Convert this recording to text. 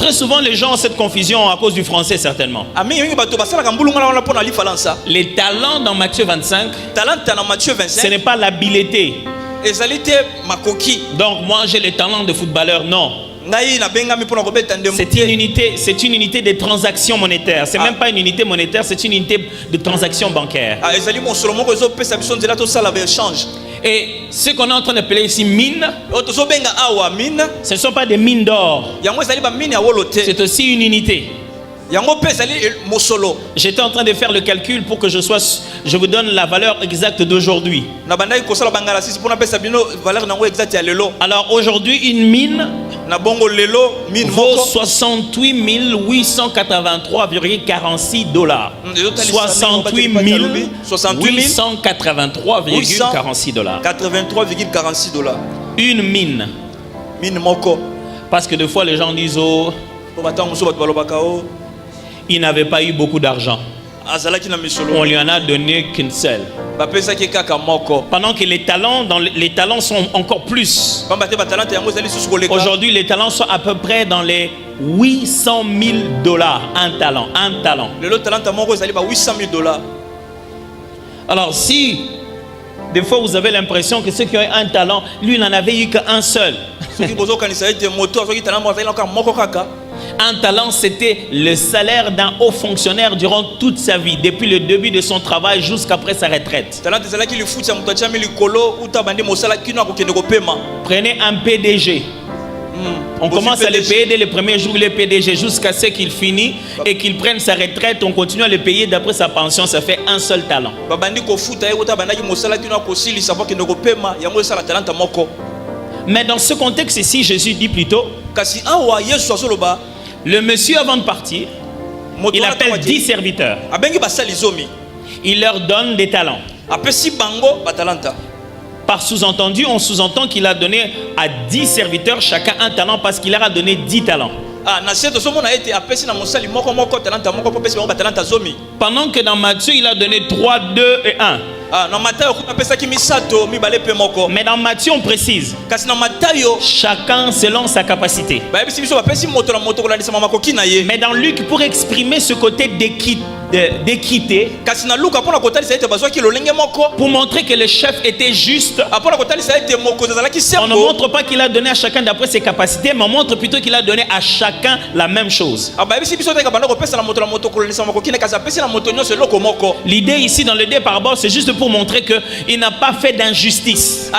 Très souvent, les gens ont cette confusion à cause du français, certainement. Les talents dans Matthieu 25, ce n'est pas l'habileté. Donc, moi, j'ai les talents de footballeur. Non. C'est une unité de transaction monétaire. C'est même pas une unité monétaire, c'est une unité de transaction bancaire. Et ce qu'on est en train d'appeler ici mine, ce ne sont pas des mines d'or. C'est aussi une unité. J'étais en train de faire le calcul pour que je vous donne la valeur exacte d'aujourd'hui. Alors aujourd'hui, une mine vaut 68 883,46 dollars. 68 883,46 dollars. 83,46 dollars. Une mine. Parce que des fois les gens disent oh, il n'avait pas eu beaucoup d'argent. On lui en a donné qu'une seule. Pendant que les talents sont encore plus. Aujourd'hui, les talents sont à peu près dans les 800 000 dollars. Un talent. Alors, si des fois vous avez l'impression que ceux qui ont un talent, lui, il n'en avait eu qu'un seul. Un talent, c'était le salaire d'un haut fonctionnaire durant toute sa vie, depuis le début de son travail jusqu'après sa retraite. Prenez un PDG. On commence à le payer dès le premier jour, le PDG, jusqu'à ce qu'il finisse et qu'il prenne sa retraite. On continue à le payer d'après sa pension. Ça fait un seul talent. Mais dans ce contexte ici, Jésus dit plutôt, le monsieur avant de partir, il appelle 10 serviteurs. Il leur donne des talents. Par sous-entendu, on sous-entend qu'il a donné à 10 serviteurs chacun un talent parce qu'il leur a donné 10 talents. Pendant que dans Matthieu, il a donné 3, 2 et 1. Mais dans Matthieu, on précise chacun selon sa capacité. Mais dans Luc, pour exprimer ce côté d'équité, pour montrer que le chef était juste, on ne montre pas qu'il a donné à chacun d'après ses capacités, mais on montre plutôt qu'il a donné à chacun la même chose. L'idée ici dans le dé par rapport, c'est juste pour montrer qu'il n'a pas fait d'injustice.